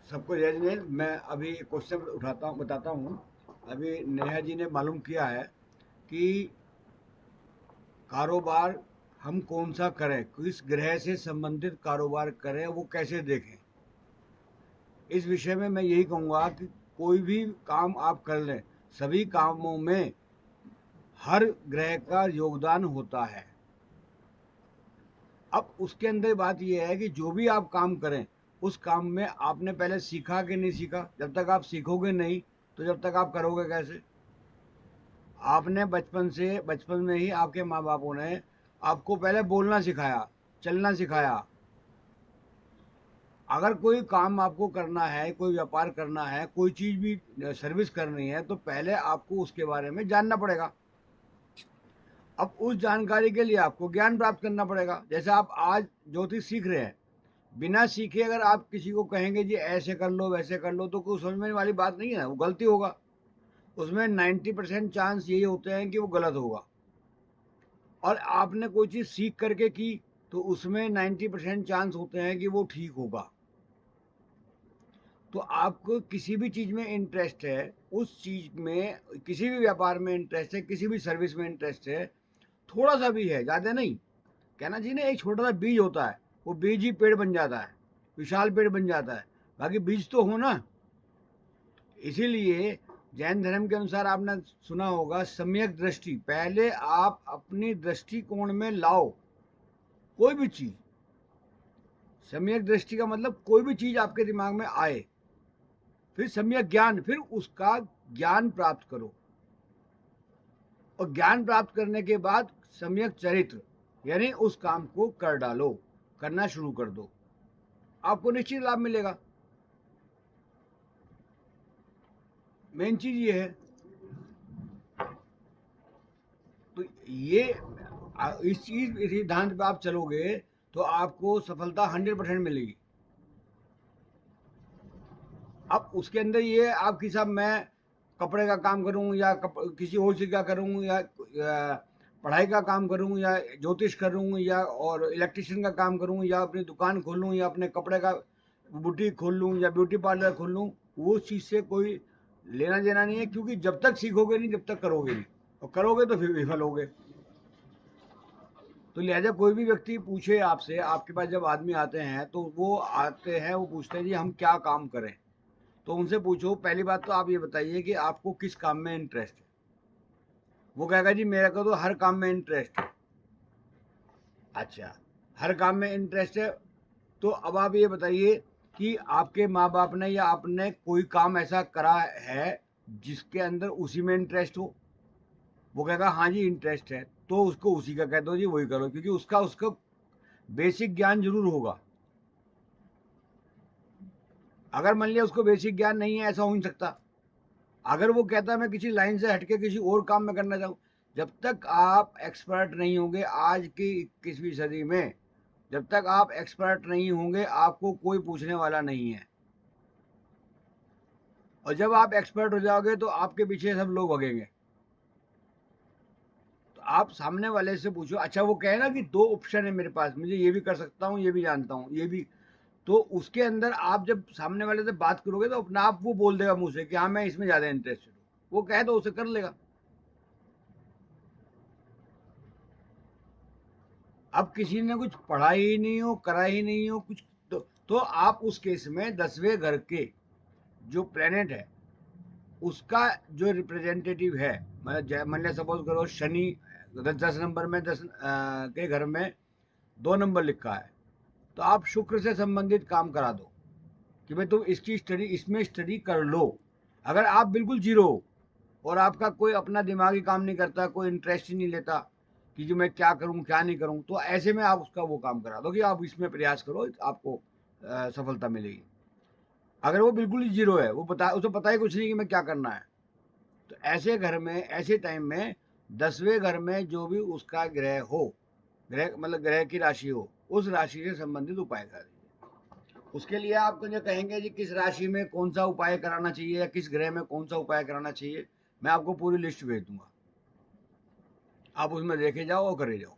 सबको जय जिनेन्द्र। मैं अभी क्वेश्चन बताता हूँ। अभी नेहा जी ने मालूम किया है कि कारोबार हम कौन सा करें, किस ग्रह से संबंधित कारोबार करें, वो कैसे देखें। इस विषय में मैं यही कहूँगा कि कोई भी काम आप कर लें, सभी कामों में हर ग्रह का योगदान होता है। अब उसके अंदर बात यह है कि जो भी आप काम करें, उस काम में आपने पहले सीखा कि नहीं सीखा। जब तक आप सीखोगे नहीं, तो जब तक आप करोगे कैसे। आपने बचपन में ही आपके माँ बापों ने आपको पहले बोलना सिखाया, चलना सिखाया। अगर कोई काम आपको करना है, कोई व्यापार करना है, कोई चीज़ भी सर्विस करनी है, तो पहले आपको उसके बारे में जानना पड़ेगा। अब उस जानकारी के लिए आपको ज्ञान प्राप्त करना पड़ेगा। जैसे आप आज ज्योतिष सीख रहे हैं, बिना सीखे अगर आप किसी को कहेंगे जी ऐसे कर लो वैसे कर लो, तो कोई समझने वाली बात नहीं है, वो गलती होगा। उसमें 90% चांस यही होते हैं कि वो गलत होगा। और आपने कोई चीज़ सीख करके की, तो उसमें 90% चांस होते हैं कि वो ठीक होगा। तो आपको किसी भी चीज़ में इंटरेस्ट है, उस चीज़ में किसी भी व्यापार में इंटरेस्ट है, किसी भी सर्विस में इंटरेस्ट है, थोड़ा सा भी है, ज़्यादा नहीं। कहना चाहिए ना, एक छोटा सा बीज होता है, वो बीज ही पेड़ बन जाता है, विशाल पेड़ बन जाता है। बाकी बीज तो हो ना। इसीलिए जैन धर्म के अनुसार आपने सुना होगा सम्यक दृष्टि, पहले आप अपनी दृष्टिकोण में लाओ कोई भी चीज। सम्यक दृष्टि का मतलब कोई भी चीज आपके दिमाग में आए, फिर सम्यक ज्ञान, फिर उसका ज्ञान प्राप्त करो। और ज्ञान प्राप्त करने के बाद सम्यक चरित्र, यानी उस काम को कर डालो, करना शुरू कर दो, आपको निश्चित लाभ मिलेगा। मेन चीज ये है। तो ये इस चीज इस सिद्धांत पे आप चलोगे तो आपको सफलता 100% मिलेगी। अब उसके अंदर ये आपकी साहब मैं कपड़े का काम करूं या किसी और चीज का करूं या पढ़ाई का काम करूं या ज्योतिष करूं या और इलेक्ट्रिशियन का काम करूं या अपनी दुकान खोलूं या अपने कपड़े का बुटीक खोल लूं या ब्यूटी पार्लर खोल लूं, वो चीज से कोई लेना देना नहीं है। क्योंकि जब तक सीखोगे नहीं, जब तक करोगे नहीं, और करोगे तो फिर विफल होगे। तो लिहाजा कोई भी व्यक्ति पूछे आपसे, आपके पास जब आदमी आते हैं तो वो आते हैं, वो पूछते हैं जी हम क्या काम करें। तो उनसे पूछो, पहली बात तो आप ये बताइए कि आपको किस काम में इंटरेस्ट है। वो कहेगा जी मेरे को तो हर काम में इंटरेस्ट है। अच्छा, हर काम में इंटरेस्ट है, तो अब आप ये बताइए कि आपके माँ बाप ने या आपने कोई काम ऐसा करा है जिसके अंदर उसी में इंटरेस्ट हो। वो कहेगा हाँ जी इंटरेस्ट है, तो उसको उसी का कह दो जी, वही करो, क्योंकि उसका उसका बेसिक ज्ञान जरूर होगा। अगर मान लिया उसको बेसिक ज्ञान नहीं है, ऐसा हो नहीं सकता। अगर वो कहता है मैं किसी लाइन से हटके किसी और काम में करना चाहूँ, जब तक आप एक्सपर्ट नहीं होंगे आज की 21वीं सदी में, जब तक आप एक्सपर्ट नहीं होंगे आपको कोई पूछने वाला नहीं है। और जब आप एक्सपर्ट हो जाओगे तो आपके पीछे सब लोग भगेंगे। तो आप सामने वाले से पूछो। अच्छा, वो कहे ना कि दो ऑप्शन है मेरे पास, मुझे ये भी कर सकता हूँ, ये भी जानता हूँ, ये भी। तो उसके अंदर आप जब सामने वाले से बात करोगे तो अपने आप वो बोल देगा मुंह से कि हाँ मैं इसमें ज्यादा इंटरेस्टेड हूँ। वो कहे तो उसे कर लेगा। अब किसी ने कुछ पढ़ा ही नहीं हो, करा ही नहीं हो कुछ, तो आप उस केस में 10वें घर के जो प्लेनेट है उसका जो रिप्रेजेंटेटिव है, मतलब मान लिया सपोज करो शनि 10 नंबर में, 10 के घर में 2 नंबर लिखा है, तो आप शुक्र से संबंधित काम करा दो कि भाई तुम इसकी स्टडी, इसमें स्टडी कर लो। अगर आप बिल्कुल जीरो हो और आपका कोई अपना दिमाग ही काम नहीं करता, कोई इंटरेस्ट ही नहीं लेता कि जो मैं क्या करूं क्या नहीं करूं, तो ऐसे में आप उसका वो काम करा दो कि आप इसमें प्रयास करो, आपको सफलता मिलेगी। अगर वो बिल्कुल ही जीरो है, वो पता, उसे पता ही कुछ नहीं कि मैं क्या करना है, तो ऐसे घर में, ऐसे टाइम में 10वें घर में जो भी उसका ग्रह हो, ग्रह मतलब ग्रह की राशि हो, उस राशि से संबंधित उपाय कर दीजिए। उसके लिए आपको जो कहेंगे जी किस राशि में कौन सा उपाय कराना चाहिए या किस ग्रह में कौन सा उपाय कराना चाहिए, मैं आपको पूरी लिस्ट भेज दूंगा। आप उसमें देखे जाओ और करे जाओ।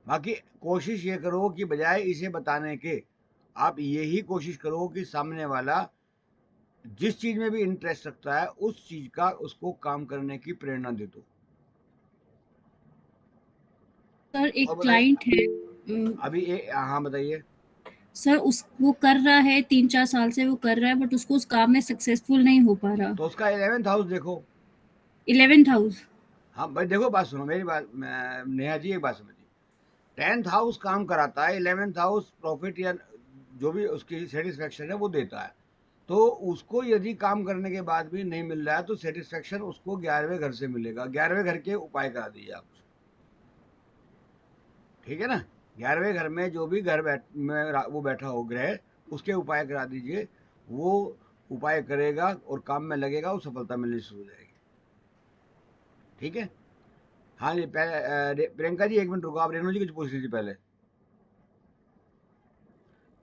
बाकी कोशिश ये करो कि बजाय इसे बताने के, आप यही कोशिश करो कि सामने वाला जिस चीज में भी इंटरेस्ट रखता है उस चीज का उसको काम करने की प्रेरणा दे दो। सर एक और बताइए क्लाइंट है, अभी हाँ बताइए। सर उस वो कर रहा है 3-4 साल से वो कर रहा है, बट उसको उस काम में सक्सेसफुल नहीं हो पा रहा। तो उसका 11th हाउस देखो। 11th house. हाँ भाई देखो, बात सुनो मेरी बात, नेहा जी एक बात समझिए। 10th हाउस काम कराता है, 11th हाउस प्रॉफिट या जो भी उसकी सेटिस्फेक्शन है वो देता है। तो उसको यदि काम करने के बाद भी नहीं मिल रहा है तो सेटिस्फेक्शन उसको 11वें घर से मिलेगा। 11वें घर के उपाय करा दीजिए आप, ठीक है ना। 11वें घर में जो भी घर वो बैठा हो ग्रह, उसके उपाय करा दीजिए। वो उपाय करेगा और काम में लगेगा, वो सफलता मिलनी शुरू हो जाएगी। ठीक है। हाँ जी, पहले प्रियंका जी एक मिनट रुको, आप रेणु जी कुछ पूछ लीजिए पहले।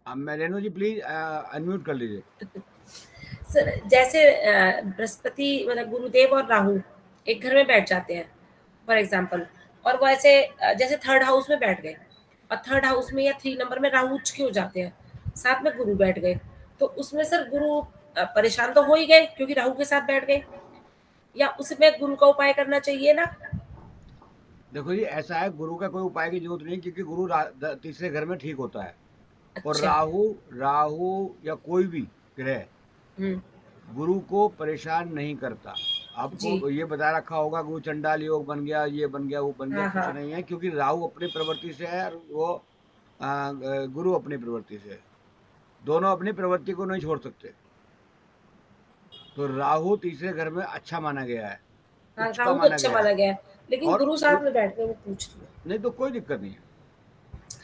अब मैं रेणु जी प्लीज अनम्यूट कर लीजिए। सर जैसे बृहस्पति मतलब गुरुदेव और राहु एक घर में बैठ जाते हैं फॉर एग्जाम्पल, और वो ऐसे जैसे थर्ड हाउस में बैठ गए, और थर्ड हाउस में या 3 नंबर में राहु उच्च के हो जाते हैं, साथ में गुरु बैठ गए, तो उसमें सर गुरु परेशान तो हो ही गए क्योंकि राहु के साथ बैठ गए, या उसमें गुरु का उपाय करना चाहिए ना? देखो जी ऐसा है, गुरु का कोई उपाय की जरूरत नहीं, क्योंकि गुरु तीसरे घर में ठीक होता है। और अच्छा। राहु राहु या कोई भी ग्रह हम्म। गुरु को परेशान नहीं करता। जी। आपको ये बता रखा होगा गुरु चंडाल योग बन गया, ये बन गया, वो बन गया, हाँ कुछ हाँ। नहीं है, क्योंकि राहु अपनी प्रवृत्ति से है और वो गुरु अपनी प्रवृत्ति से है। दोनों अपनी प्रवृत्ति को नहीं छोड़ सकते। तो राहु तीसरे घर में अच्छा माना गया है, हाँ उच्च का राहु तो माना अच्छा गया है। माना गया है, लेकिन और गुरु साथ में बैठ गए, वो पूछ रही हूँ। नहीं तो कोई दिक्कत नहीं है।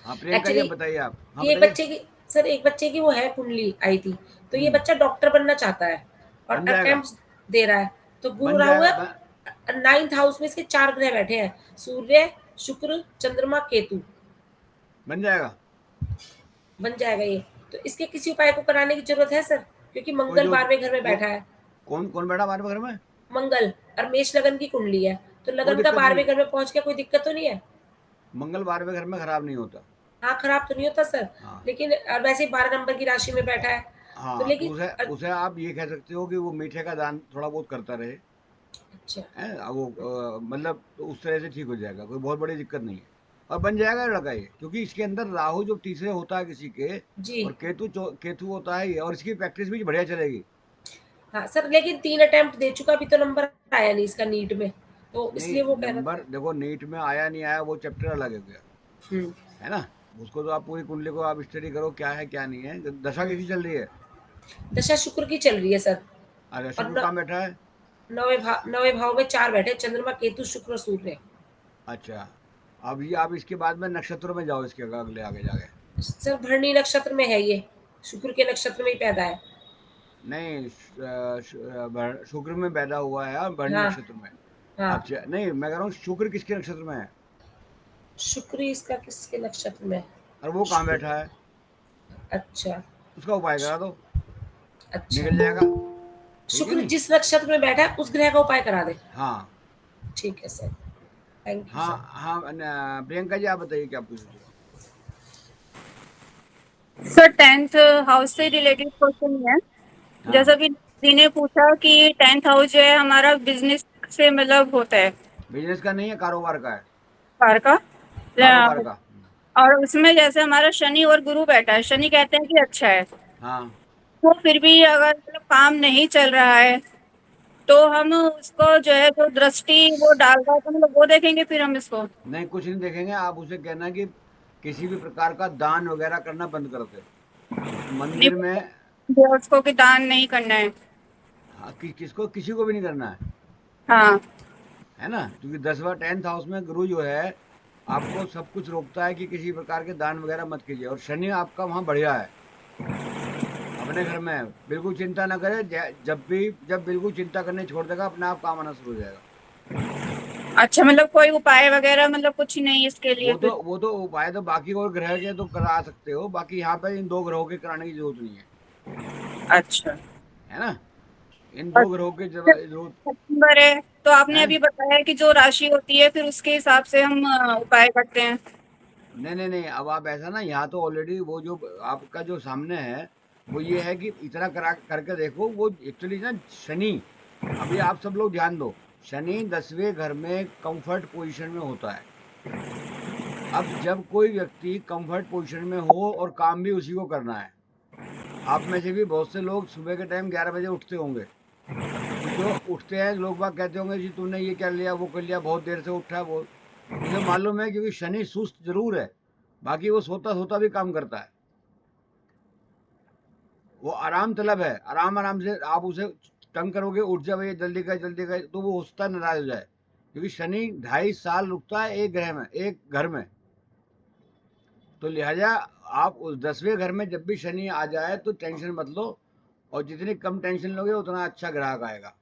हाँ प्रियंका जी एक्चुअली अब बताइए आप, हाँ ये बताइए। बच्चे की, सर एक बच्चे की वो है कुंडली आई थी, तो ये हम्म, बच्चा डॉक्टर बनना चाहता है और बन जाएगा, अटेम्प्ट दे रहा है, तो गुरु बन राहु जाएगा है। 9th हाउस में इसके 4 ग्रह बैठे हैं, सूर्य, शुक्र, चंद्रमा, केतु। बन जाएगा। बन जाएगा ये। तो इसके किसी उपाय को कराने की जरूरत है सर, क्योंकि कोई मंगल जो 12वें घर में को, बैठा है। कौन कौन बैठा हमारे घर में? मंगल और मेष लगन की कुंडली है, तो कोई लगन का दिक्कत नहीं 12वें है, घर में पहुंच के कोई दिक्कत तो नहीं है? मंगल 12वें घर में खराब नहीं होता। हाँ खराब तो नहीं होता सर, हाँ लेकिन वैसे ही 12 नंबर की राशि में बैठा है, तो हाँ, तो लेकिन उसे उसे आप ये कह सकते हो कि वो मीठे का दान थोड़ा बहुत करता रहे। अच्छा। है वो मतलब तो उस तरह से ठीक हो जाएगा, कोई बहुत बड़ी दिक्कत नहीं है। और बन जाएगा लड़का ये, क्योंकि इसके अंदर राहु जो तीसरे होता है किसी के, जी। और केतु होता है ये, और इसकी प्रैक्टिस भी बढ़िया चलेगी। हाँ सर, लेकिन 3 अटेम्प्ट दे चुका, अभी तो नंबर आया नहीं इसका नीट में, तो नहीं इसलिए वो कह रहा था। नंबर देखो, नीट में आया नहीं आया वो चैप्टर अलग हो गया, हुँ। है ना। उसको तो आप पूरी कुंडली को आप स्टडी करो, क्या है क्या नहीं है। दशा हुँ। किसी चल रही है? दशा शुक्र की चल रही है सर, अरे और शुक्र कहाँ बैठा है? 9वें भाव में 4 बैठे, चंद्रमा, केतु, शुक्र और सूर्य। अच्छा, अब ये आप इसके बाद में नक्षत्रों में जाओ, इसके अगले आगे जाके। सर भरणी नक्षत्र में है ये, शुक्र के नक्षत्र में ही पैदा है। नहीं शुक्र में पैदा हुआ है, भरणी हाँ, नक्षत्र में। हाँ। अच्छा नहीं, मैं कह रहा हूँ शुक्र किसके नक्षत्र में है? शुक्र ही इसका किसके नक्षत्र में है? और वो कहाँ शुक्र। बैठा है? अच्छा, उसका उपाय करा दो, अच्छा। निकल जाएगा। ठीक है शुक्र नहीं? जिस नक्षत्र में बैठा है उस ग्रह का उपाय करा दे। हाँ ठीक है सर, थैंक यू हाँ सर। हाँ, प्रियंका जी आप बताइए क्या पूछ रहे थे? सर 10th हाउस से रिलेटेड क्वेश्चन है। जैसा हाँ, कि दीदी ने पूछा कि 10th हाउस जो है हमारा बिजनेस से मतलब होता है, बिजनेस का नहीं है, कारोबार का है। कार का। कारोबार का। और उसमें जैसे हमारा शनि और गुरु बैठा है, शनि कहते हैं कि अच्छा है, हाँ तो फिर भी अगर मतलब काम नहीं चल रहा है तो हम उसको जो है जो दृष्टि वो डाल रहा है तो मतलब वो देखेंगे फिर हम इसको। नहीं, कुछ नहीं देखेंगे, आप उसे कहना कि किसी भी प्रकार का दान वगैरह करना बंद कर दे नहीं, मंदिर में। उसको कि दान नहीं करना है। हाँ, किसको किसी को भी नहीं करना हाँ। है ना, क्योंकि 10वां 10th हाउस में गुरु जो है आपको सब कुछ रोकता है कि किसी प्रकार के दान वगैरह मत कीजिए। और शनि आपका वहाँ बढ़िया है, अपने घर में है। बिल्कुल चिंता ना करे, जब बिल्कुल चिंता करने छोड़ देगा अपने आप काम आना शुरू हो जाएगा। अच्छा, मतलब कोई उपाय वगैरह मतलब कुछ नहीं इसके लिए फिर? वो तो उपाय तो बाकी और ग्रह के तो करा सकते हो, बाकी यहाँ पे इन दो ग्रहों के कराने की जरूरत नहीं है, अच्छा। है ना। इन दो ग्रहों की जरूरत सितंबर है तो आपने है। अभी बताया कि जो राशि होती है फिर उसके हिसाब से हम उपाय करते हैं। नहीं, अब आप ऐसा ना, यहाँ तो ऑलरेडी वो जो आपका जो सामने है वो ये है कि इतना करा करके देखो। वो एक्चुअली ना शनि, अभी आप सब लोग ध्यान दो, शनि 10वें घर में कंफर्ट पोजीशन में होता है। अब जब कोई व्यक्ति कंफर्ट पोजीशन में हो और काम भी उसी को करना है, आप में से भी बहुत से लोग सुबह के टाइम 11 बजे उठते होंगे, तो जो उठते हैं लोग बाग कहते होंगे जी तूने ये कर लिया वो कर लिया, बहुत देर से उठा है वो। मुझे मालूम है क्योंकि शनि सुस्त जरूर है, बाकी वो सोता सोता भी काम करता है। वो आराम तलब है, आराम आराम से आप उसे तंग करोगे, उठ जा भैया जल्दी कर, तो वो उसका नाराज हो जाए, क्योंकि शनि 2.5 साल रुकता है एक ग्रह में, एक घर में। तो लिहाजा आप उस 10वें घर में जब भी शनि आ जाए तो टेंशन मत लो, और जितनी कम टेंशन लोगे उतना अच्छा ग्राहक आएगा।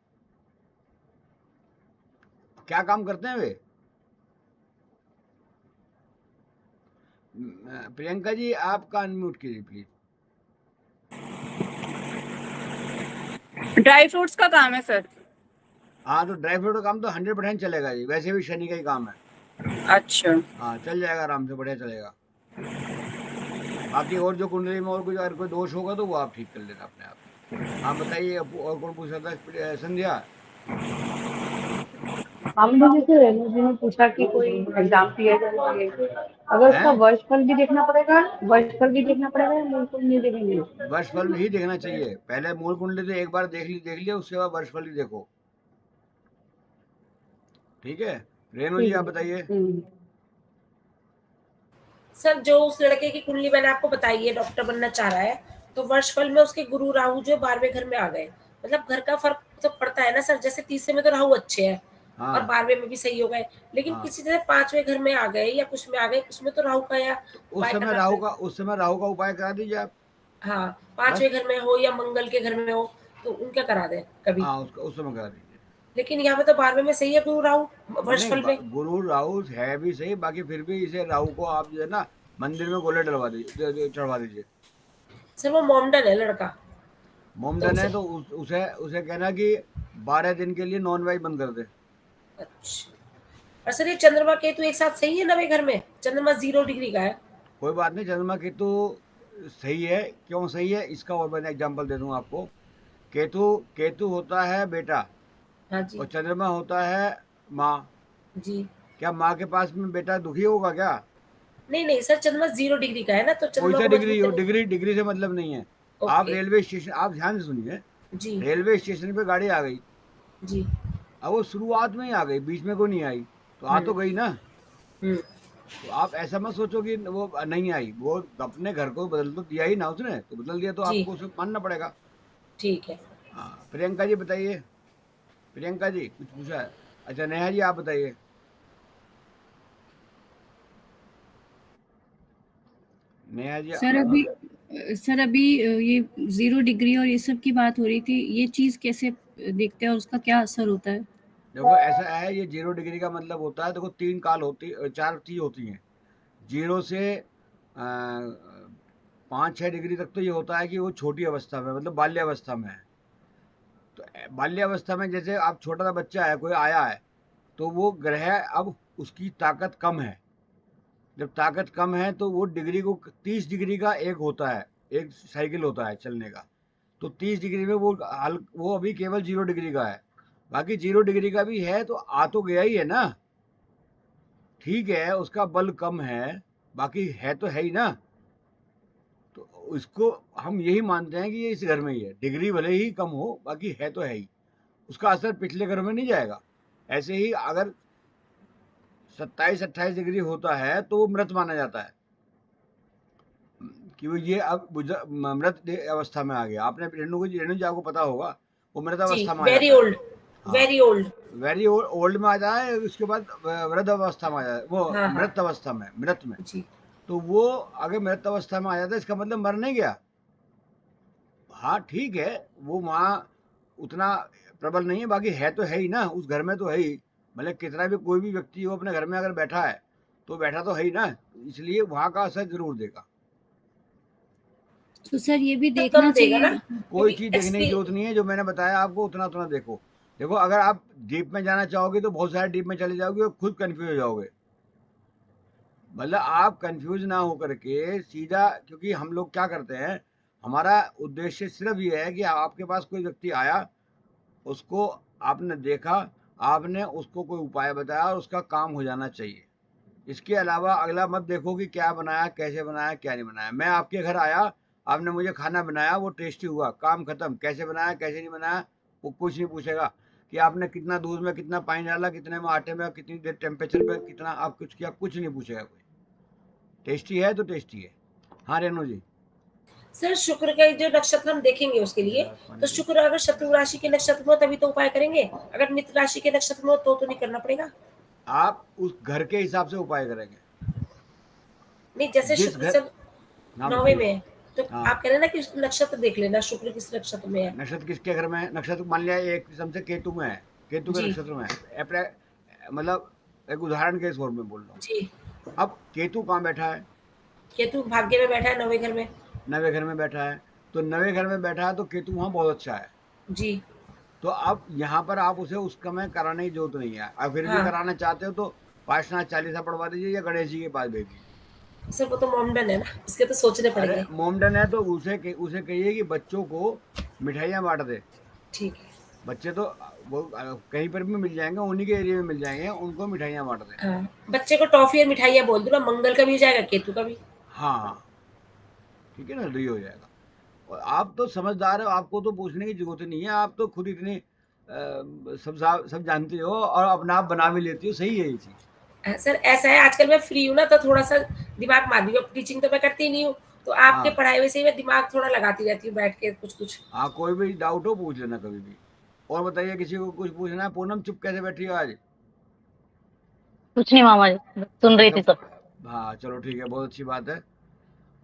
क्या काम करते हैं वे? प्रियंका जी आपका अनम्यूट कीजिए प्लीज। ड्राई फ्रूट्स का काम है सर। हाँ, तो ड्राई फ्रूट का काम तो 100% चलेगा जी, वैसे भी शनि का ही काम है। अच्छा। हाँ, चल जाएगा आराम से, बढ़िया चलेगा। बाकी और जो कुंडली में और कुछ अगर कोई दोष होगा तो वो आप ठीक कर लेना अपने आप। हाँ बताइए, और कौन पूछ रहा था? संध्या। हमने जैसे रेणु जी ने पूछा कि कोई एग्जाम क्लियर करेंगे, अगर उसका हैं? वर्षफल भी देखना पड़ेगा, वर्षफल भी देखना पड़ेगा या बिल्कुल नहीं देखेंगे? वर्षफल ही देखना चाहिए, पहले मूल कुंडली तो एक बार देख लिया, उसके बाद वर्षफल ही देखो। ठीक है, रेणु जी ठीक आप है। बताइए। सर जो उस लड़के की कुंडली मैंने आपको बताई है, डॉक्टर बनना चाह रहा है, तो वर्षफल में उसके गुरु राहु जो 12वें घर में आ गए, मतलब घर का फर्क तो पड़ता है ना सर। जैसे 30वें में तो राहु अच्छे हैं और हाँ 12वें में भी सही हो गए, लेकिन हाँ, किसी जैसे 5वें घर में आ गए या कुछ में आ गए, उसमें तो राहु का या तो उपाय करना पड़ेगा। उस समय राहु का उपाय करा दीजिए आप। हाँ, बस, 5वें घर में हो या मंगल के घर में हो तो उनका करा दें कभी। हाँ उसका उस समय करा दीजिए। लेकिन यहाँ पे तो 12वें में सही है गुरु राहु नहीं, वर्षफल में। गुरु राहु है भी सही, बाकी फिर भी इसे राहु को आप जो है ना मंदिर में गोले डलवा दीजिए, चढ़वा दीजिए। सर वो मोमडन है लड़का, तो मोमडन है उसे तो उसे उसे कहना कि 12 दिन के लिए नॉन वेज बंद कर दे। अच्छा। और सर ये चंद्रमा केतु एक साथ सही है 9वें घर में? चंद्रमा 0 डिग्री का है। कोई बात नहीं, चंद्रमा केतु सही है। क्यों सही है इसका और मैं एग्जांपल दे दूंगा आपको। केतु केतु होता है बेटा, हाँ जी। और चंद्रमा होता है माँ। जी क्या माँ के पास में बेटा दुखी होगा क्या? नहीं नहीं सर, चंद्रमा 0 डिग्री का है ना, तो कोई चंद्रमा सा को डिग्री मजबूत हो, करने। डिग्री से मतलब नहीं है। आप ओके। रेलवे स्टेशन, आप ध्यान से सुनिए, जी रेलवे स्टेशन पे गाड़ी आ गई, जी। अब वो शुरुआत में ही आ गई, बीच में को नहीं आई, तो आ तो गई ना। हम्म। तो आप ऐसा मत सोचो कि वो नहीं आई, वो अपने घर को बदल तो दिया ही ना उसने, तो बदल दिया तो जी आपको उसे मानना पड़ेगा। ठीक है। हाँ, प्रियंका जी बताइए। प्रियंका जी कुछ पूछा है? अच्छा, नेहा जी आप बताइए। नेहा जी सर अभी ये 0 डिग्री और ये सब की बात हो रही थी, ये चीज कैसे देखते हैं और उसका क्या असर होता है? देखो ऐसा है, ये 0 डिग्री का मतलब होता है, देखो 4 चीज होती हैं। 0 से 5-6 डिग्री तक तो ये होता है कि वो छोटी अवस्था में, मतलब बाल्यावस्था में है। तो बाल्यावस्था में जैसे आप छोटा सा बच्चा है, कोई आया है, तो वो ग्रह अब उसकी ताकत कम है। जब ताकत कम है तो वो डिग्री को 30 डिग्री का एक होता है, एक साइकिल होता है चलने का। तो 30 डिग्री में वो अभी केवल 0 डिग्री का है। बाकी 0 डिग्री का भी है तो आ तो गया ही है ना। ठीक है, उसका बल कम है, बाकी है तो है ही ना। तो इसको हम यही मानते हैं कि ये इस घर में ही है, डिग्री भले ही कम हो बाकी है तो है ही। उसका असर पिछले घर में नहीं जाएगा। ऐसे ही अगर 27-28 डिग्री होता है तो वो मृत माना जाता है, कि वो ये अब मृत अवस्था में आ गया। आपने रेणु जी आपको पता होगा, वो मृत जी अवस्था में आ वेरी जाता है। ओल्ड, हाँ, वेरी ओल्ड। वेरी ओल्ड में आ जाए, उसके बाद वृद्ध अवस्था में आ जाए, वो हाँ हाँ मृत अवस्था में, मृत में। जी। तो वो अगर मृत अवस्था में आ जाता है इसका मतलब मर नहीं गया। हाँ ठीक है, वो वहाँ उतना प्रबल नहीं है, बाकी है तो है ही ना, उस घर में तो है ही। मतलब कितना भी कोई भी व्यक्ति हो अपने घर में अगर बैठा है तो बैठा तो है ही ना, इसलिए वहाँ का असर जरूर देगा। तो सर ये भी तो देखना कम देगा ना, चाहिए। कोई क्योंकि चीज देखने की जरूरत नहीं है, जो मैंने बताया आपको उतना उतना देखो। देखो अगर आप डीप में जाना चाहोगे तो बहुत सारे डीप में चले जाओगे और खुद कंफ्यूज हो जाओगे। मतलब आप कंफ्यूज ना हो करके सीधा, क्योंकि हम लोग क्या करते हैं, हमारा उद्देश्य सिर्फ ये है कि आपके पास कोई व्यक्ति आया, उसको आपने देखा, आपने उसको कोई उपाय बताया और उसका काम हो जाना चाहिए। इसके अलावा अगला मत देखो कि क्या बनाया, कैसे बनाया, क्या नहीं बनाया। मैं आपके घर आया, आपने मुझे खाना बनाया, वो टेस्टी हुआ, काम खत्म। कैसे बनाया, कैसे नहीं बनाया, वो कुछ नहीं पूछेगा कि आपने कितना दूध में कितना पानी डाला, कितने में आटे में, कितनी देर टेम्परेचर पे, कितना आप कुछ किया, कुछ नहीं पूछेगा कोई। टेस्टी है तो टेस्टी है। हाँ रेणु जी। सर शुक्र का जो नक्षत्र हम देखेंगे उसके लिए, तो शुक्र अगर शत्रु राशि के नक्षत्र में हो तभी तो उपाय करेंगे, अगर मित्र राशि के नक्षत्र में हो तो नहीं करना पड़ेगा। आप उस घर के हिसाब से उपाय करेंगे। नहीं, जैसे जिस शुक्र घर, सर हाँ 9वें में बताइए। है, तो हाँ, आप कह रहे हैं ना कि नक्षत्र देख लेना, शुक्र किस नक्षत्र में है। नक्षत्र किसके घर में है? नक्षत्र मान लिया एक किस्म से केतु में है, केतु के जी नक्षत्र में है। मतलब एक उदाहरण के तौर में बोल रहा हूँ। जी। अब केतु कहाँ बैठा है? केतु भाग्य में बैठा है 9वें घर में। नवे घर में बैठा है। तो नवे घर में बैठा है तो केतु वहाँ बहुत अच्छा है। जी तो अब यहाँ पर आप उसे उस समय कराने की जरूरत नहीं है। और फिर भी हाँ कराना चाहते हो तो 5 चालीसा पढ़वा दीजिए या गणेश जी के पास भेज दीजिए। सर, वो तो मोमडन है ना, इसके तो सोचने अरे पड़ेंगे। मोमडन है तो उसे कहिए कि बच्चों को मिठाइयाँ बांट दे। ठीक है। बच्चे तो वो कहीं पर भी मिल जाएंगे, उन्हीं के एरिया में मिल जाएंगे, उनको मिठाइयाँ बांट दे। हाँ, बच्चे को टॉफी और मिठाइयाँ बोल दो ना, मंगल का भी हो जाएगा, केतु का भी। हाँ हाँ, ठीक है ना, तो ये हो जाएगा। और आप तो समझदार हो, आपको तो पूछने की जरूरत ही नहीं है। आप तो खुद इतने सब जानते हो और अपना आप बना भी लेती हो। सही है ये चीज। सर ऐसा है, आजकल मैं फ्री हूँ ना, तो थोड़ा सा दिमाग मार रही हूँ। टीचिंग तो मैं करती नहीं हूँ, तो आपके हाँ पढ़ाई में से ही मैं दिमाग थोड़ा लगाती रहती हूँ बैठ के कुछ कुछ। हाँ, कोई भी डाउट हो पूछ लेना कभी भी। और बताइए, किसी को कुछ पूछना है? पूनम चुप कैसे बैठी हो आज? कुछ नहीं मामा जी, सुन रही अच्छा। थी सब। हाँ चलो ठीक है, बहुत अच्छी बात है।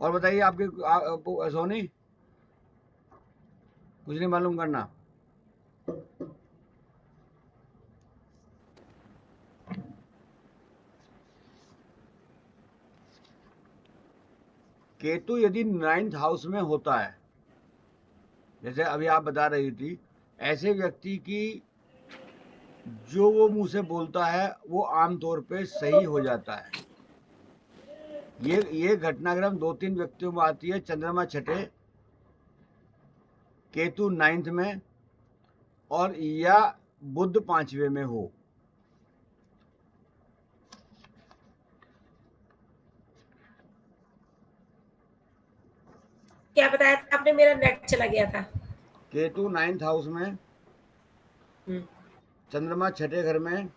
और बताइए आपके सोनी, कुछ नहीं मालूम करना? केतु यदि 9th हाउस में होता है, जैसे अभी आप बता रही थी, ऐसे व्यक्ति की जो वो मुंह से बोलता है वो आमतौर पे सही हो जाता है। ये घटनाक्रम 2-3 व्यक्तियों में आती है। चंद्रमा छठे, केतु 9th में, और या बुध 5वें में हो। क्या बताया था आपने? मेरा नेट चला गया था। केतु 9th हाउस में, हम्म, चंद्रमा छठे घर में,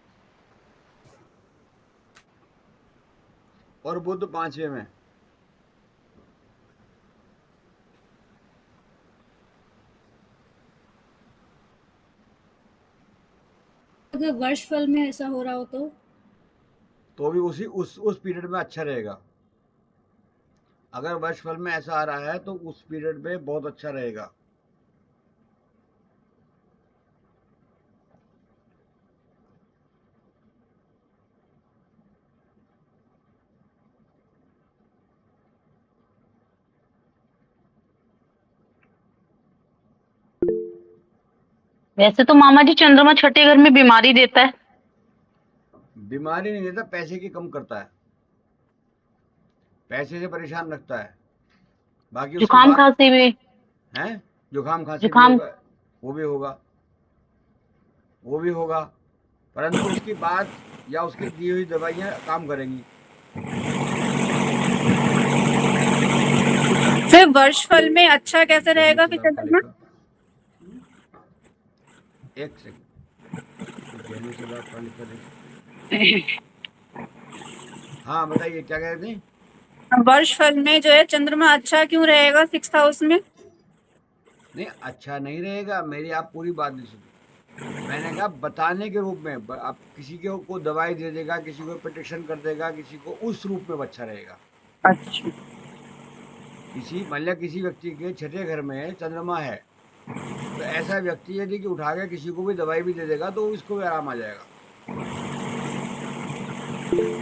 और बुध 5वें में। अगर वर्ष फल में ऐसा हो रहा हो तो भी उस पीरियड में अच्छा रहेगा। अगर वर्ष फल में ऐसा आ रहा है तो उस पीरियड में बहुत अच्छा रहेगा। वैसे तो मामा जी चंद्रमा छठे घर में बीमारी देता है। बीमारी नहीं देता, पैसे की कम करता है, पैसे से परेशान रखता है। बाकी उसकी जुकाम बात खांसी भी। है। जुकाम खांसी भी जुकाम। होगा, वो भी होगा, वो भी होगा, परंतु उसकी बात या उसकी दी हुई दवाइयाँ काम करेंगी। फिर वर्ष फल में अच्छा कैसे जय रहेगा हिंद फिर सलाम चंद्रमा? लिखा। एक सेकंड, जय हिंद सलाम लिखा देख। हाँ बताइए क्या कह रहे थे? वर्ष फल में जो है चंद्रमा अच्छा क्यों रहेगा 6th हाउस में? नहीं, अच्छा नहीं रहेगा, मेरी आप पूरी बात नहीं सुनी। मैंने कहा बताने के रूप में, आप किसी को दवाई दे देगा, किसी को प्रोटेक्शन कर देगा, किसी को उस रूप में अच्छा रहेगा। अच्छा। किसी मान लिया किसी व्यक्ति के छठे घर में चंद्रमा है, तो ऐसा व्यक्ति यदि कि उठा के किसी को भी दवाई भी दे देगा तो इसको भी आराम आ जाएगा।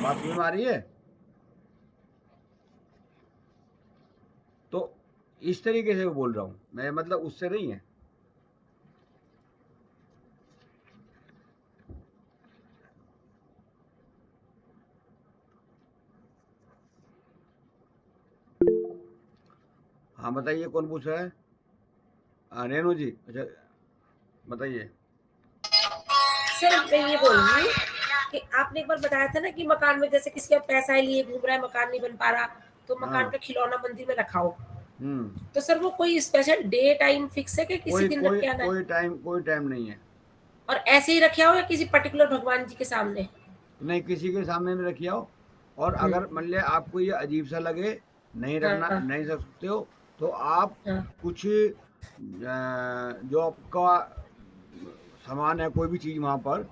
बात समझ में आ रही है? तो इस तरीके से बोल रहा हूँ मैं, मतलब उससे नहीं है। हाँ बताइए, कौन पूछ रहा है? रेणु जी, अच्छा बताइए। सर मैं ये बोल रही हूँ कि आपने एक बार बताया था ना कि मकान में जैसे किसी का पैसा है लिए घूम रहा है, मकान नहीं बन पा रहा, तो मकान हाँ। का खिलौना मंदिर में रखा हो, हम्म। तो सर वो कोई स्पेशल डे टाइम फिक्स है कि किसी कोई दिन रख कोई के आना है? कोई टाइम नहीं है। और ऐसे ही रखे हो या किसी पर्टिकुलर भगवान जी के सामने? नहीं, किसी के सामने नहीं रखी आओ। और अगर मान लिया आपको ये अजीब सा लगे, नहीं रखना, हाँ नहीं रख सकते हो, तो आप हाँ कुछ जो आपका सामान है, कोई भी चीज़ वहाँ पर,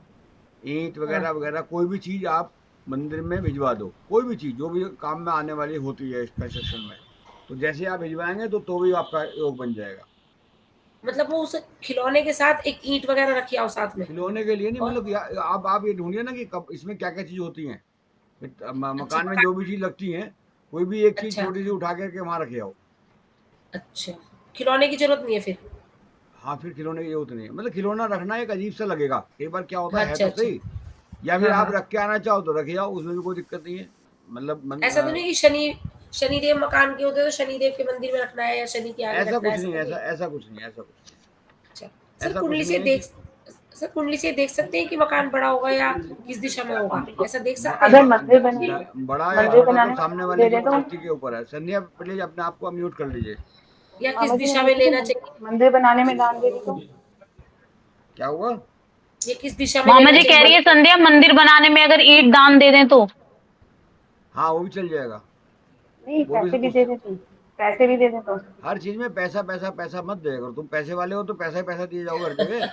ईंट हाँ। वगैरह वगैरह, कोई भी चीज़ आप मंदिर में भिजवा दो। कोई भी चीज़ जो भी काम में आने वाली होती है इस कंस्ट्रक्शन में, तो जैसे आप भिजवाएंगे तो भी आपका योग बन जाएगा। मतलब वो उस खिलौने के साथ एक ईंट वगैरह रखी आओ साथ में? खिलौने के लिए नहीं, और मतलब आप ये ढूंढिए ना कि कब इसमें क्या क्या चीज़ होती हैं। अच्छा मकान में जो भी चीज़ लगती हैं, कोई भी एक चीज़ अच्छा छोटी सी उठा करके वहाँ रखे आओ। अच्छा, खिलौने की जरूरत नहीं है फिर? हाँ, फिर खिलौने की जरूरत नहीं है। मतलब खिलौना रखना एक अजीब सा लगेगा, कई बार क्या होता है अच्छा तो अच्छा। सही। या फिर हाँ आप हाँ। रख के आना चाहो तो रखे आओ, उसमें भी कोई दिक्कत नहीं है। मतलब ऐसा तो नहीं कि शनिदेव मकान के होते तो शनिदेव के मंदिर में रखना है या शनि के आगे ऐसा रखना है, कुछ ऐसा नहीं, तो नहीं है? ऐसा कुछ नहीं, ऐसा कुछ नहीं। अच्छा। सर ऐसा कुछ कुंडली नहीं से है देख कि सर कुंडली से देख सकते हैं कि मकान बड़ा होगा या किस दिशा में होगा, ऐसा देख सकते अगर हैं? बड़ा या मंदिर छोटा तो बनाने में सामने दान वाले दे के दे तो व्यक्ति के ऊपर है। संध्या प्लीज अपने आप को म्यूट कर लीजिए। या किस मामा जी दिशा मैं में बोल रही लेना थी, चाहिए? मंदिर बनाने में दान दे दे तो? क्या हुआ? ये किस दिशा में मामा लेना जी कह रही है चाहिए? संध्या मंदिर बनाने में अगर ईंट दान दे दें तो? हाँ, वो भी चल जाएगा। नहीं, वो भी पैसे भी उस दे दे तो, पैसे भी दे दे तो? हर चीज में पैसा पैसा पैसा मत देगा करो। तुम पैसे वाले हो तो पैसा ही पैसा दिए जाओगे हर जगह,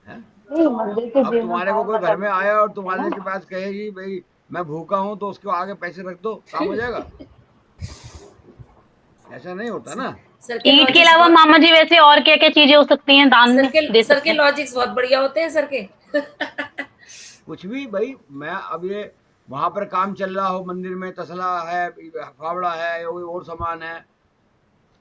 हैं? नहीं, मंदिर के अब तुम्हारे को जीर्णोद्धार कोई का घर में करना आया और है तुम्हारे ना? के पास कहेगी भाई मैं भूखा हूँ, तो उसके आगे पैसे रख दो, काम हो जाएगा? ऐसा नहीं होता ना। सर के ईंट के लॉजिक्स अलावा बहुत मामा जी वैसे और क्या क्या चीजें हो सकती हैं दान में दे सर सकते के हैं? लॉजिक्स बहुत बढ़िया होते हैं सर के। कुछ भी भाई, मैं अब ये वहां पर काम चल रहा हो, मंदिर में तसला है, फावड़ा है, या कोई और सामान है,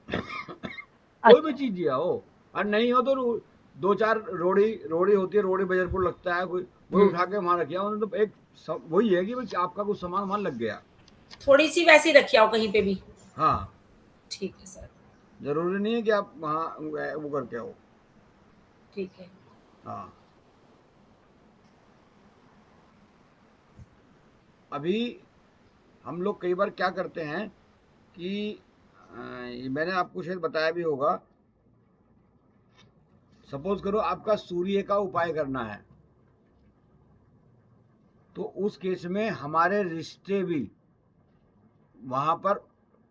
कोई भी अच्छा। चीज दिया हो। और नहीं हो तो दो चार रोड़ी रोड़ी होती है, रोड़ी बजरपुर लगता है कोई, वो हम्म, उठा के वहां रखिया उन्होंने, तो एक वही है कि भाई आपका कुछ सामान वहां लग गया। थोड़ी सी वैसी रखी आओ कहीं पे भी। हाँ, ठीक है सर। जरूरी नहीं है कि आप वहाँ वो करके आओ। ठीक है। हाँ, अभी हम लोग कई बार क्या करते हैं कि ये मैंने आपको शायद बताया भी होगा। सपोज करो आपका सूर्य का उपाय करना है, तो उस केस में हमारे रिश्ते भी वहां पर,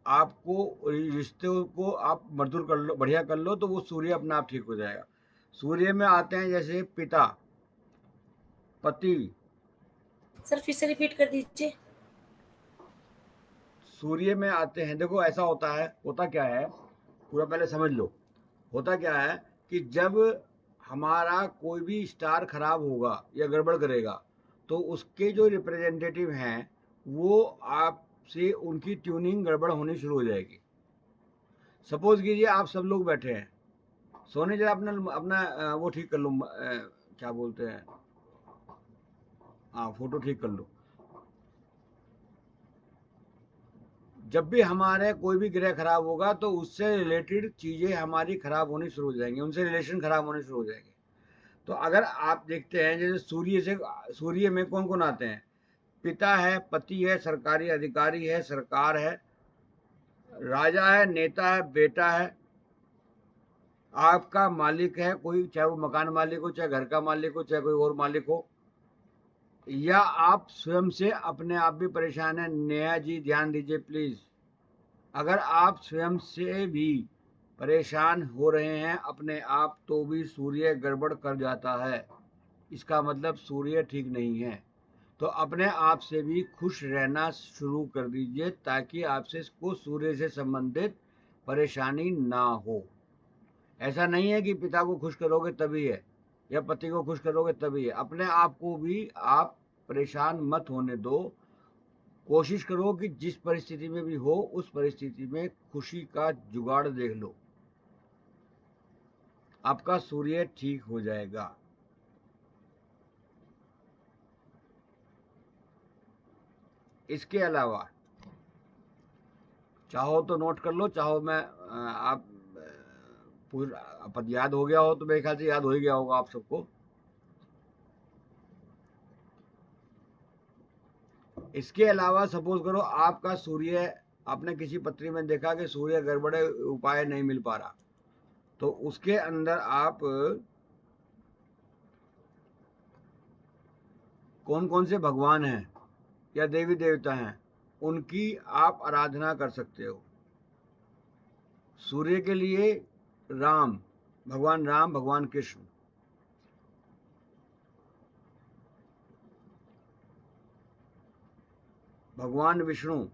आपको रिश्ते को आप मधुर कर लो, बढ़िया कर लो, तो वो सूर्य अपने आप ठीक हो जाएगा। सूर्य में आते हैं जैसे पिता, पति। सर फिर से रिपीट कर दीजिए। सूर्य में आते हैं, देखो ऐसा होता है, होता क्या है, पूरा पहले समझ लो। होता क्या है कि जब हमारा कोई भी स्टार खराब होगा या गड़बड़ करेगा, तो उसके जो रिप्रेजेंटेटिव हैं वो आपसे उनकी ट्यूनिंग गड़बड़ होनी शुरू हो जाएगी। सपोज कीजिए आप सब लोग बैठे हैं, सोने जरा अपना अपना वो ठीक कर लो, क्या बोलते हैं, हाँ फोटो ठीक कर लो। जब भी हमारे कोई भी ग्रह खराब होगा तो उससे रिलेटेड चीजें हमारी खराब होनी शुरू हो जाएंगी, उनसे रिलेशन खराब होने शुरू हो जाएंगे। तो अगर आप देखते हैं जैसे सूर्य में कौन कौन आते हैं, पिता है, पति है, सरकारी अधिकारी है, सरकार है, राजा है, नेता है, बेटा है, आपका मालिक है कोई, चाहे वो मकान मालिक हो, चाहे घर का मालिक हो, चाहे कोई और मालिक हो, या आप स्वयं से अपने आप भी परेशान है। नेहा जी ध्यान दीजिए प्लीज, अगर आप स्वयं से भी परेशान हो रहे हैं अपने आप, तो भी सूर्य गड़बड़ कर जाता है। इसका मतलब सूर्य ठीक नहीं है। तो अपने आप से भी खुश रहना शुरू कर दीजिए, ताकि आपसे को सूर्य से संबंधित परेशानी ना हो। ऐसा नहीं है कि पिता को खुश करोगे तभी है, या पति को खुश करोगे तभी है। अपने आप को भी आप परेशान मत होने दो। कोशिश करो कि जिस परिस्थिति में भी हो, उस परिस्थिति में खुशी का जुगाड़ देख लो, आपका सूर्य ठीक हो जाएगा। इसके अलावा चाहो तो नोट कर लो, चाहो मैं आप पूरा पद याद हो गया हो तो मेरे ख्याल से याद हो ही गया होगा आप सबको। इसके अलावा सपोज करो आपका सूर्य, आपने किसी पत्री में देखा कि सूर्य गड़बड़े, उपाय नहीं मिल पा रहा, तो उसके अंदर आप कौन कौन से भगवान हैं या देवी देवता हैं उनकी आप आराधना कर सकते हो। सूर्य के लिए राम, भगवान कृष्ण, भगवान विष्णु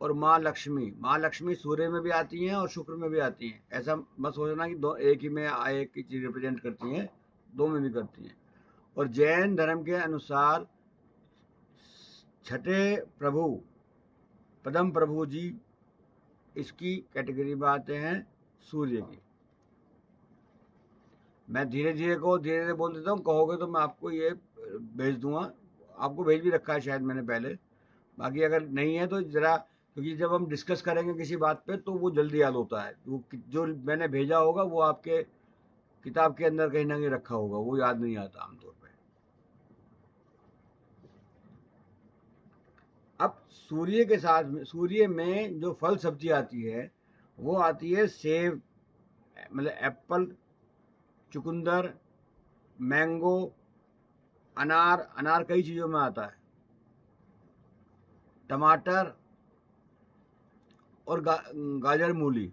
और माँ लक्ष्मी। माँ लक्ष्मी सूर्य में भी आती हैं और शुक्र में भी आती हैं, ऐसा मत सोचना कि दो एक ही में एक ही चीज रिप्रेजेंट करती हैं, दो में भी करती हैं। और जैन धर्म के अनुसार छठे प्रभु पदम प्रभु जी इसकी कैटेगरी में आते हैं सूर्य की। मैं धीरे धीरे बोल देता हूँ, कहोगे तो मैं आपको ये भेज दूंगा, आपको भेज भी रखा है शायद मैंने पहले, बाकी अगर नहीं है तो जरा, क्योंकि जब हम डिस्कस करेंगे किसी बात पे तो वो जल्दी याद होता है, वो जो मैंने भेजा होगा वो आपके किताब के अंदर कहीं ना कहीं रखा होगा, वो याद नहीं आता आमतौर पे। अब सूर्य के साथ में, सूर्य में जो फल सब्जी आती है वो आती है सेब, मतलब एप्पल, चुकंदर, मैंगो, अनार कई चीजों में आता है, टमाटर और गाजर, मूली।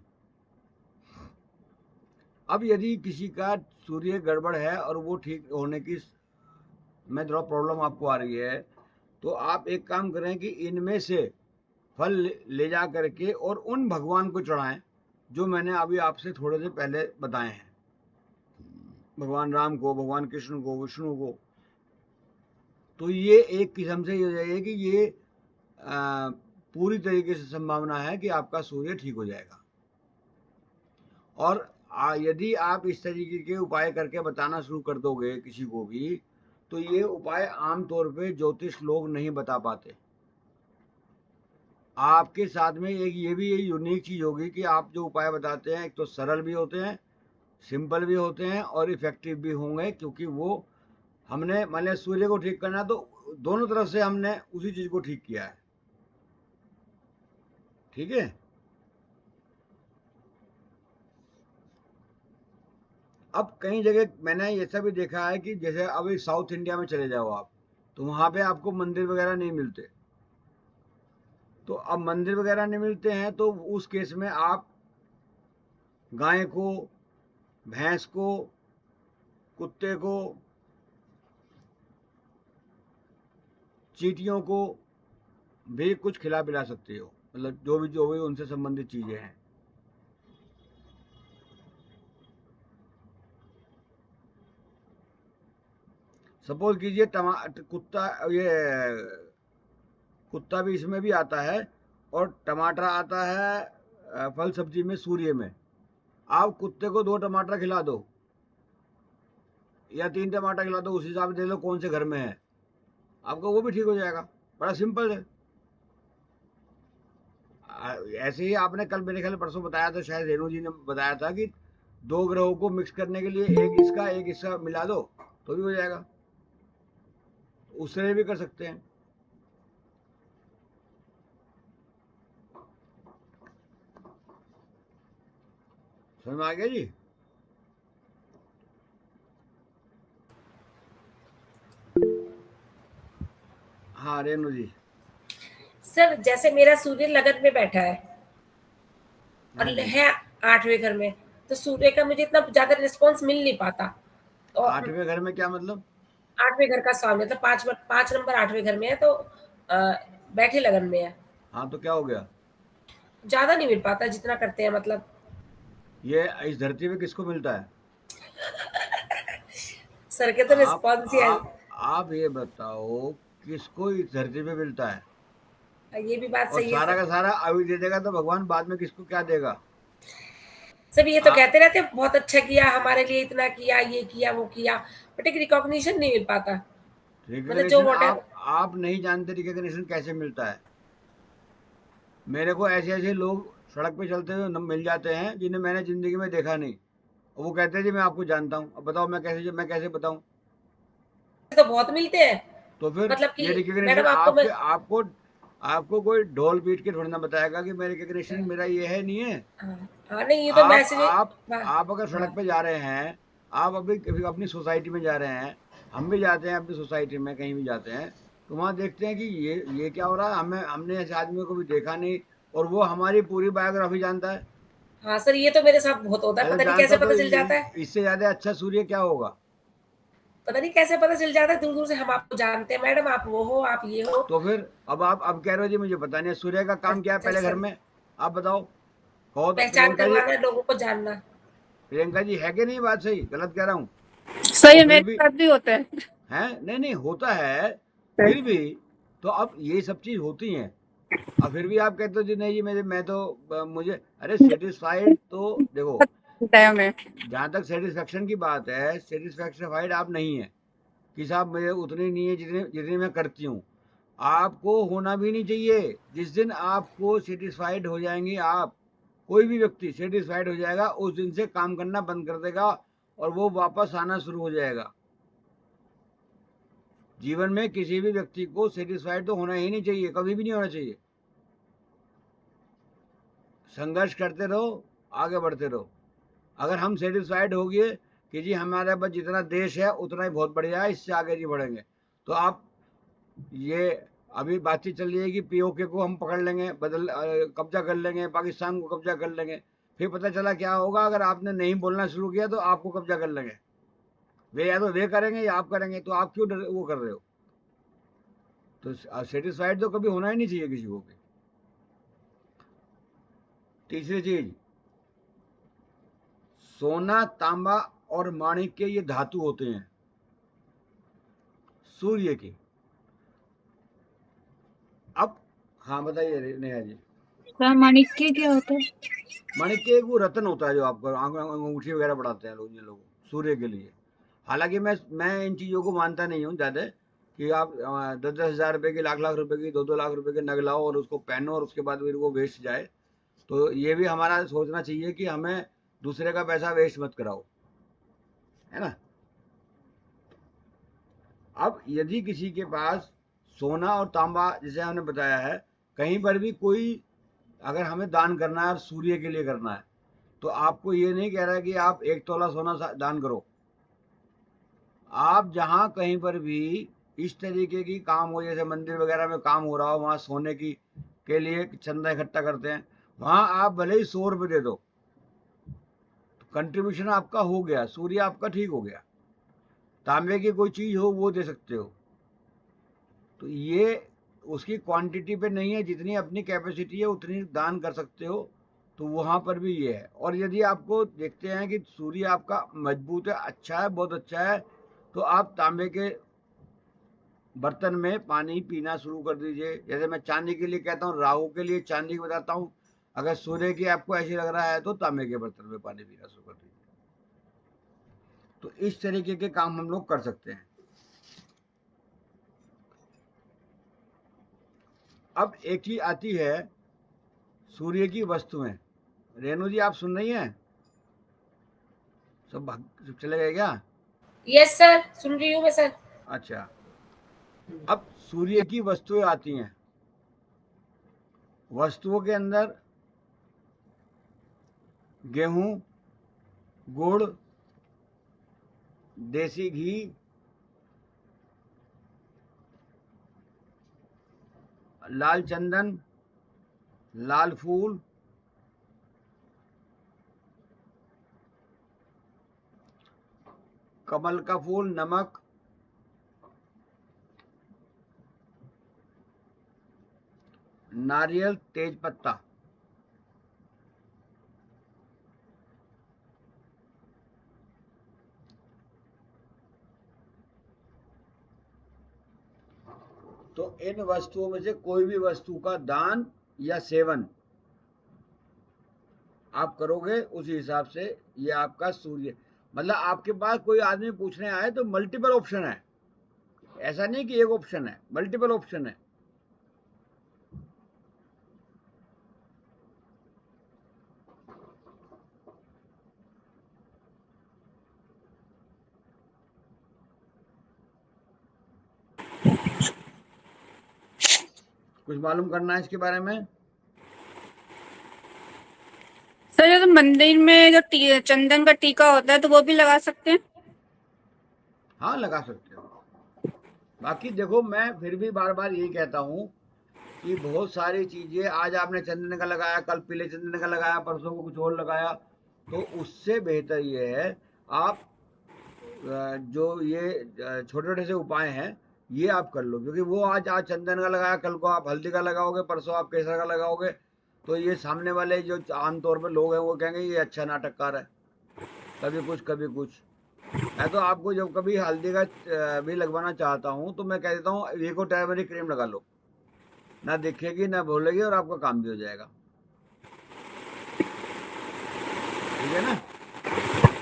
अब यदि किसी का सूर्य गड़बड़ है और वो ठीक होने की में थोड़ा प्रॉब्लम आपको आ रही है, तो आप एक काम करें कि इनमें से फल ले जा करके और उन भगवान को चढ़ाएं जो मैंने अभी आपसे थोड़े से पहले बताए हैं, भगवान राम को, भगवान कृष्ण को, विष्णु को। तो ये एक किस्म से ये हो जाएगा कि ये पूरी तरीके से संभावना है कि आपका सूर्य ठीक हो जाएगा। और यदि आप इस तरीके के उपाय करके बताना शुरू कर दोगे किसी को भी, तो ये उपाय आमतौर पे ज्योतिष लोग नहीं बता पाते। आपके साथ में एक ये भी यूनिक चीज होगी कि आप जो उपाय बताते हैं एक तो सरल भी होते हैं, सिंपल भी होते हैं और इफेक्टिव भी होंगे, क्योंकि वो हमने मान लिया सूर्य को ठीक करना तो दोनों तरफ से हमने उसी चीज को ठीक किया है। ठीक है। अब कई जगह मैंने ऐसा भी देखा है कि जैसे अभी साउथ इंडिया में चले जाओ आप, तो वहां पे आपको मंदिर वगैरह नहीं मिलते। तो अब मंदिर वगैरह नहीं मिलते हैं तो उस केस में आप गाय को, भैंस को, कुत्ते को, चींटियों को भी कुछ खिला पिला सकते हो, मतलब जो भी उनसे संबंधित चीजें हैं। सपोज कीजिए कुत्ता भी इसमें भी आता है और टमाटर आता है फल सब्जी में, सूर्य में। आप कुत्ते को 2 टमाटर खिला दो या 3 टमाटर खिला दो, उस हिसाब से देख लो कौन से घर में है, आपका वो भी ठीक हो जाएगा। बड़ा सिंपल है। ऐसे ही आपने कल मेरे ख्याल परसों बताया था, शायद रेणु जी ने बताया था कि 2 ग्रहों को मिक्स करने के लिए एक इसका मिला दो तो भी हो जाएगा। उस तरह भी कर सकते हैं। समझ में आ गया जी? हाँ रेणु जी। सर जैसे मेरा सूर्य लगन में बैठा है और है 8वें घर में, तो सूर्य का मुझे इतना ज्यादा रिस्पांस मिल नहीं पाता। तो 8वें घर में क्या मतलब? 8वें घर का स्वामी मतलब 5 नंबर 8वें घर में है, तो बैठे लगन में है। हाँ तो क्या हो गया? ज्यादा नहीं मिल पाता जितना करते हैं। मतलब ये इस धरती पे किसको मिलता है? सर के तो रिस्पांस ही है। आप ये बताओ किसको इस धरती पे मिलता है? ये भी बात सही है। सारा का सारा अभी दे देगा तो भगवान बाद में किसको क्या देगा? सब ये तो कहते रहते बहुत अच्छा किया हमारे लिए, इतना किया, ये किया, वो किया, बट एक रिकॉग्निशन नहीं मिल पाता। मतलब जो आप नहीं जानते रिकॉग्निशन कैसे मिलता है। मेरे को ऐसे ऐसे लोग सड़क पे चलते हुए मिल जाते हैं जिन्हें मैंने जिंदगी में देखा नहीं, और वो कहते हैं जी मैं आपको जानता हूँ। अब बताओ मैं कैसे बताऊँ? तो बहुत मिलते हैं। तो फिर मतलब कि ये रिकॉग्निशन मैडम आपको मैं आपको आपको कोई ढोल पीट के थोड़ी ना बताएगा कि मेरे रिकॉग्निशन मेरा ये है नहीं है। हाँ नहीं, ये तो मैसेज आप अगर सड़क पे जा रहे हैं, आप अभी कभी अपनी सोसाइटी में जा रहे हैं, हम भी जाते हैं अपनी सोसाइटी में, कहीं भी जाते हैं तो वहाँ देखते हैं कि ये क्या हो रहा है। हमने ऐसे आदमी को भी देखा नहीं और वो हमारी पूरी बायोग्राफी जानता है। हाँ सर, ये तो मेरे साथ बहुत होता है, ऐसा पता नहीं जानता कैसे तो पता चल जाता है। इससे ज्यादा अच्छा सूर्य क्या होगा। पता नहीं कैसे पता चल जाता है, दूर दूर से हम आपको जानते हैं मैडम, आप वो हो, आप ये हो। तो फिर अब कह रहे हो जी मुझे पता नहीं है सूर्य का काम क्या है अच्छा पहले घर सर, में, आप बताओ। कहो तो पहचान करवाना है, लोगों को जानना। प्रियंका जी है कि नहीं बात सही, गलत कह रहा हूँ? सही है, तो फिर मेरे भी साथ भी होता है। नहीं होता है, फिर भी तो अब ये सब चीज होती हैं। अब फिर भी आप कहते हो जी नहीं जी मैं तो मुझे अरे सेटिस्फाइड तो देखो, होता है हमें। जहाँ तक सेटिस्फेक्शन की बात है, सेटिस्फेक्शन आप नहीं है कि साहब मुझे उतनी नहीं है जितनी जितनी मैं करती हूँ। आपको होना भी नहीं चाहिए। जिस दिन आपको सेटिस्फाइड हो जाएंगे, आप कोई भी व्यक्ति सेटिस्फाइड हो जाएगा, उस दिन से काम करना बंद कर देगा और वो वापस आना शुरू हो जाएगा। जीवन में किसी भी व्यक्ति को सेटिस्फाइड तो होना ही नहीं चाहिए, कभी भी नहीं होना चाहिए। संघर्ष करते रहो, आगे बढ़ते रहो। अगर हम सेटिस्फाइड हो गए कि जी हमारे पास जितना देश है उतना ही बहुत बढ़िया है, इससे आगे नहीं बढ़ेंगे, तो आप ये अभी बातचीत चल रही है कि पीओके को हम पकड़ लेंगे, कब्जा कर लेंगे, पाकिस्तान को कब्जा कर लेंगे। फिर पता चला क्या होगा, अगर आपने नहीं बोलना शुरू किया तो आपको कब्जा कर लेंगे। वे या तो वे करेंगे या आप करेंगे, तो आप क्यों वो कर रहे हो? तो सेटिस्फाइड तो कभी होना ही नहीं चाहिए किसी को भी। तीसरी चीज, सोना, तांबा और माणिक्य ये धातु होते हैं सूर्य के। अब हाँ बताइए नेहा जी। माणिक्य क्या होता है? माणिक्य एक वो रत्न होता है जो आपको अंगूठी वगैरह बढ़ाते हैं लोग, ये लोग सूर्य के लिए। हालांकि मैं इन चीज़ों को मानता नहीं हूँ ज़्यादा कि आप 10-10 हज़ार रुपए की, लाख लाख रुपए की, 2-2 लाख रुपए के नग लाओ और उसको पहनो और उसके बाद फिर वो वेस्ट जाए। तो ये भी हमारा सोचना चाहिए कि हमें दूसरे का पैसा वेस्ट मत कराओ, है ना। अब यदि किसी के पास सोना और तांबा जैसे हमने बताया है, कहीं पर भी कोई अगर हमें दान करना है और सूर्य के लिए करना है, तो आपको ये नहीं कह रहा है कि आप 1 तोला सोना दान करो। आप जहाँ कहीं पर भी इस तरीके की काम हो, जैसे मंदिर वगैरह में काम हो रहा हो, वहाँ सोने की के लिए चंदा इकट्ठा करते हैं, वहाँ आप भले ही 100 रुपये दे दो, कंट्रीब्यूशन आपका हो गया, सूर्य आपका ठीक हो गया। तांबे की कोई चीज़ हो वो दे सकते हो। तो ये उसकी क्वांटिटी पे नहीं है, जितनी अपनी कैपेसिटी है उतनी दान कर सकते हो। तो वहाँ पर भी ये है। और यदि आपको देखते हैं कि सूर्य आपका मजबूत है, अच्छा है, बहुत अच्छा है, तो आप तांबे के बर्तन में पानी पीना शुरू कर दीजिए। जैसे मैं चांदी के लिए कहता हूँ, राहु के लिए चांदी की बताता हूँ, अगर सूर्य की आपको ऐसे लग रहा है तो तांबे के बर्तन में पानी पीना शुरू कर दीजिए। तो इस तरीके के काम हम लोग कर सकते हैं। अब एक चीज आती है सूर्य की वस्तुएं। रेणु जी आप सुन रही हैं? सब चले गए क्या? यस सर, सुन रही हूँ मैं सर। अच्छा, अब सूर्य की वस्तुएं आती हैं। वस्तुओं के अंदर गेहूं, गुड़, देसी घी, लाल चंदन, लाल फूल, कमल का फूल, नमक, नारियल, तेज पत्ता। तो इन वस्तुओं में से कोई भी वस्तु का दान या सेवन आप करोगे, उसी हिसाब से ये आपका सूर्य, मतलब आपके पास कोई आदमी पूछने आए तो मल्टीपल ऑप्शन है। ऐसा नहीं कि एक ऑप्शन है, मल्टीपल ऑप्शन है। कुछ मालूम करना है इसके बारे में? सर जैसे मंदिर में जो चंदन का टीका होता है तो वो भी लगा सकते हैं? हाँ, लगा सकते हो। बाकी देखो, मैं फिर भी बार बार यही कहता हूँ कि बहुत सारी चीजें, आज आपने चंदन का लगाया, कल पीले चंदन का लगाया, परसों को कुछ और लगाया, तो उससे बेहतर ये है आप जो ये छोटे छोटे से उपाय हैं ये आप कर लो। क्योंकि वो आज चंदन का लगाया, कल को आप हल्दी का लगाओगे, परसों आप केसर का लगाओगे, तो ये सामने वाले जो आमतौर पर लोग हैं वो कहेंगे ये अच्छा नाटककार है, कभी कुछ कभी कुछ। मैं तो आपको जब कभी हल्दी का भी लगवाना चाहता हूँ तो मैं कह देता हूँ वीको टर्मरिक क्रीम लगा लो, ना दिखेगी ना भूलेगी और आपका काम भी हो जाएगा। ठीक है ना?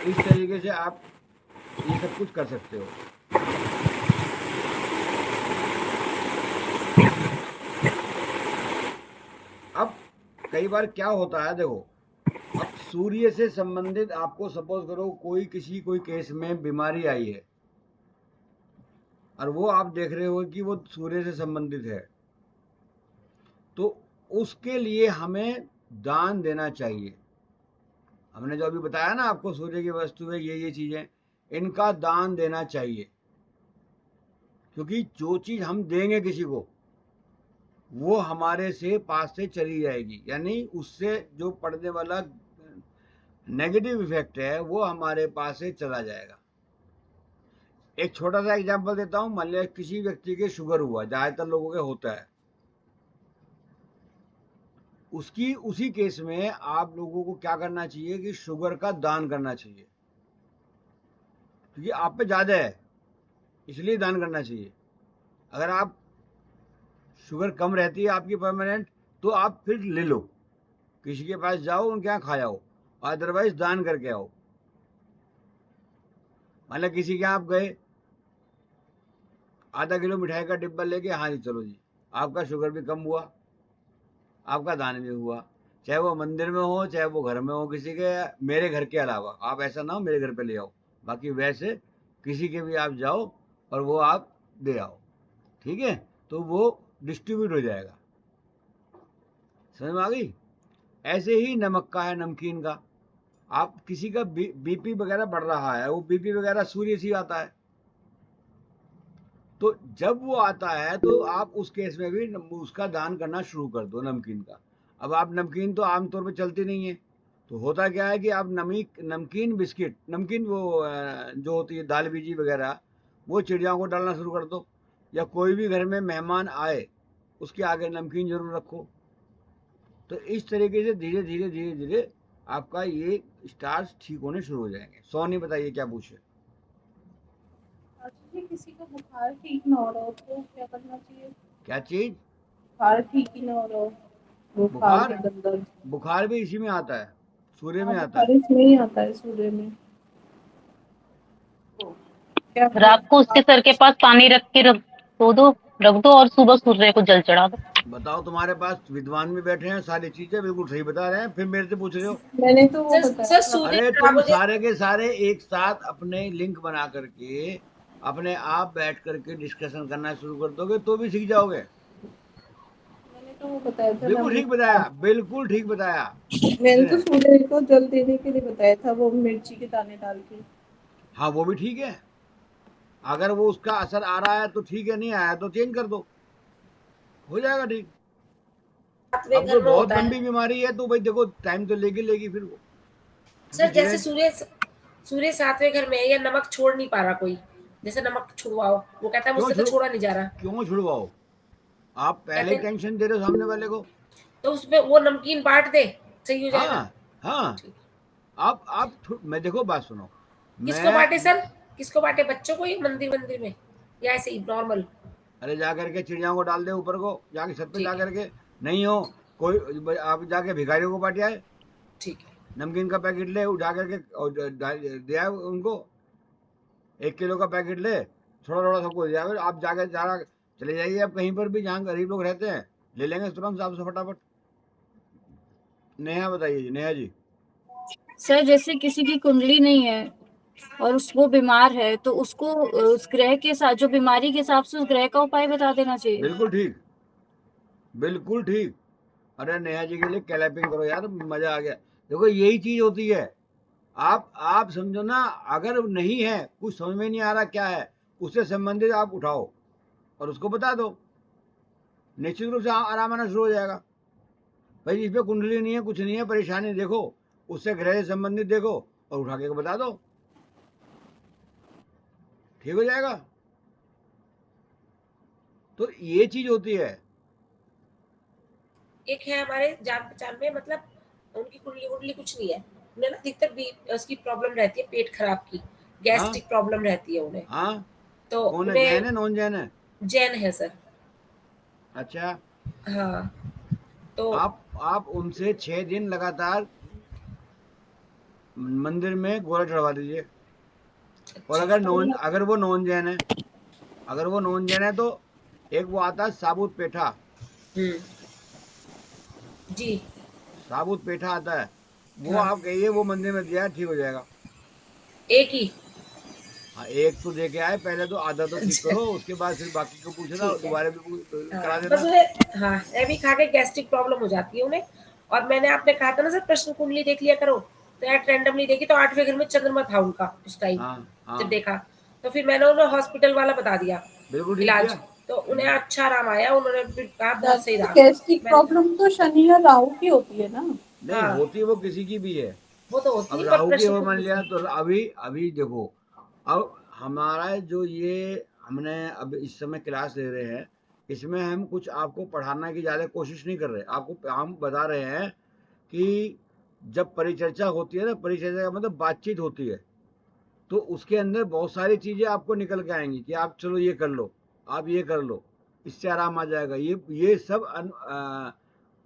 इस तरीके से आप ये सब कुछ कर सकते हो। अब कई बार क्या होता है, देखो, अब सूर्य से संबंधित आपको सपोज करो कोई केस में बीमारी आई है और वो आप देख रहे हो कि वो सूर्य से संबंधित है, तो उसके लिए हमें दान देना चाहिए। हमने जो अभी बताया ना आपको, सूर्य की वस्तु है ये चीजें, इनका दान देना चाहिए। क्योंकि जो चीज हम देंगे किसी को वो हमारे से पास से चली जाएगी, यानी उससे जो पड़ने वाला नेगेटिव इफेक्ट है वो हमारे पास से चला जाएगा। एक छोटा सा एग्जांपल देता हूं। मान लिया किसी व्यक्ति के शुगर हुआ, ज्यादातर लोगों के होता है, उसी केस में आप लोगों को क्या करना चाहिए कि शुगर का दान करना चाहिए। क्योंकि आप पे ज्यादा है इसलिए दान करना चाहिए। अगर आप शुगर कम रहती है आपकी परमानेंट, तो आप फिर ले लो, किसी के पास जाओ, उनके यहाँ खा आओ, अदरवाइज दान करके आओ। मतलब किसी के यहाँ आप गए, आधा किलो मिठाई का डिब्बा लेके, हाँ जी चलो जी, आपका शुगर भी कम हुआ, आपका दान भी हुआ। चाहे वो मंदिर में हो, चाहे वो घर में हो किसी के, मेरे घर के अलावा आप ऐसा ना हो मेरे घर पे ले आओ, बाकी वैसे किसी के भी आप जाओ और वो आप दे आओ। ठीक है? तो वो डिस्ट्रीब्यूट हो जाएगा। समझ में आ गई? ऐसे ही नमक का है, नमकीन का, आप किसी का बीपी वगैरह बढ़ रहा है, वो बीपी वगैरह सूर्य से आता है, तो जब वो आता है तो आप उस केस में भी उसका दान करना शुरू कर दो, नमकीन का। अब आप नमकीन तो आमतौर पर चलती नहीं है, तो होता क्या है कि आप नमकीन बिस्किट, नमकीन वो जो होती है दाल बीजी वगैरह, वो चिड़ियाओं को डालना शुरू कर दो। या कोई भी घर में मेहमान आए उसके आगे नमकीन जरूर रखो। तो इस तरीके से धीरे धीरे धीरे धीरे आपका ये स्टार्स ठीक होने शुरू हो जाएंगे। सोनी बताइए क्या पूछे? किसी का बुखार ठीक ना हो रहा हो तो क्या करना चाहिए? क्या चीज? बुखार ठीक ही ना हो रहा हो, बुखार भी इसी में आता है, सूर्य में आता है। इसमें ही आता है, सूर्य में। रात को उसके सर के पास पानी रख दो और सुबह सूर्य को जल चढ़ा दो। बताओ, तुम्हारे पास विद्वान भी बैठे हैं, सारी चीजें बिल्कुल सही बता रहे हैं, फिर मेरे से पूछ रहे हो? मैंने तो वो अरे तुम सारे के सारे एक साथ अपने लिंक बना करके अपने आप बैठ करके डिस्कशन करना शुरू कर दोगे तो भी सीख जाओगे। मैंने तो वो बताया था, बिल्कुल ठीक बताया, बिल्कुल ठीक बताया। मैंने तो सूर्य को जल देने के लिए बताया था, वो मिर्ची के दाने डाल के। हाँ, वो भी ठीक है। अगर वो उसका असर आ रहा है तो ठीक है, नहीं आया तो चेंज कर दो, हो जाएगा ठीक। अब तो बहुत लंबी बीमारी है तो भाई देखो टाइम तो लेगी फिर वो। सर जैसे सूर्य 7वें घर में है या नमक छोड़ नहीं पा रहा कोई, जैसे नमक छुड़वाओ, वो कहता है मुझसे तो छोड़ा नहीं जा रहा। क्यों छुड़वाओ? आप पहले टेंशन दे रहे हो सामने वाले को, तो उसमें वो नमकीन बांट दे, सही हो जाएगा। हाँ, आप मैं देखो बात सुनो, किसको बांटे सर? किसको बांटे? बच्चों को या मंदिर में या ऐसे ही नॉर्मल? अरे जा करके चिड़ियाओं को डाल दे ऊपर को, जाके छत पे जा करके, नहीं हो कोई आप जाके भिखारियों को बांट आए। ठीक है, नमकीन का पैकेट ले जा करके दे आए उनको, 1 किलो का पैकेट ले, थोड़ा थोड़ा सबको हो जाएगा। आप जाके जरा चले जाइए आप कहीं पर भी जहाँ गरीब लोग रहते हैं, ले लेंगे तुरंत आपसे फटाफट। नेहा बताइए जी, नेहा जी। सर जैसे किसी की कुंडली नहीं है और वो बीमार है, तो उसको उस ग्रह के साथ, जो बीमारी के हिसाब से उस ग्रह का उपाय बता देना चाहिए। बिल्कुल ठीक, बिल्कुल ठीक। अरे नेहा जी के लिए क्लैपिंग करो यार, मजा आ गया। देखो यही चीज होती है। आप समझो ना, अगर नहीं है, कुछ समझ में नहीं आ रहा क्या है, उससे संबंधित आप उठाओ और उसको बता दो, निश्चित रूप से आराम आना शुरू हो जाएगा। भाई इस पे कुंडली नहीं है, कुछ नहीं है, परेशानी देखो, उससे ग्रह से संबंधित देखो और उठा के बता दो, ठीक हो जाएगा। तो ये चीज होती है। एक है हमारे जान पहचान में, मतलब उनकी कुंडली कुंडली कुछ नहीं है, उन्हें ना अधिकतर भी उसकी प्रॉब्लम रहती है पेट खराब की, हाँ गैस्ट्रिक प्रॉब्लम रहती है उन्हें। हाँ, तो कौन है, जैन उन्हें है नॉन जैन है? जैन है सर। अच्छा, हाँ, तो आप उनसे 6 दिन लगातार मंदिर में गोला चढ़वा दीजिए। और अगर वो नॉन जैन है, अगर वो नॉन जैन है तो एक वो आता है साबुत पेठा, जी साबुत पेठा आता है, वो हाँ, आप कहिए वो मंदिर में दिया है, ठीक हो जाएगा। एक ही। हाँ, एक तो दे के आए, पहले तो आधा तो ठीक अच्छा, करो, उसके बाद फिर बाकी को पूछना, ठीक है। दोबारा भी करा हाँ, बस देना। उन्हें हाँ अभी खा के गैस्ट्रिक प्रॉब्लम हो जाती है उन्हें। और मैंने आपने कहा था ना सर प्रश्न कुंडली देख लिया करो, तो यार रैंडमली देखी तो 8वें घर में चंद्रमा था उनका उस टाइम हाँ जब हाँ, देखा। तो फिर मैंने उन्हें हॉस्पिटल वाला बता दिया बिल्कुल ठीक किया। इलाज, तो उन्हें अच्छा आराम आया, उन्होंने फिर कहा बहुत सही रहा। गैस्ट्रिक मैंने कहा प्रॉब्लम तो शनि और राहु की होती है ना? नहीं हाँ, होती वो किसी की भी है। वो तो होती अब है, पर राहु की प्रश्न ओर मान कुंडली लिया से तो अभी अभी देखो, अब हमारा जो ये हमने अब इस समय क्लास ले रहे हैं, इसमें हम कुछ आपको पढ़ाने की ज़्यादा कोशिश नहीं कर रहे, आपको हम बता रहे हैं कि जब परिचर्चा होती है ना, परिचर्चा का मतलब बातचीत होती है, तो उसके अंदर बहुत सारी चीज़ें आपको निकल के आएंगी कि आप चलो ये कर लो, आप ये कर लो, इससे आराम आ जाएगा। ये सब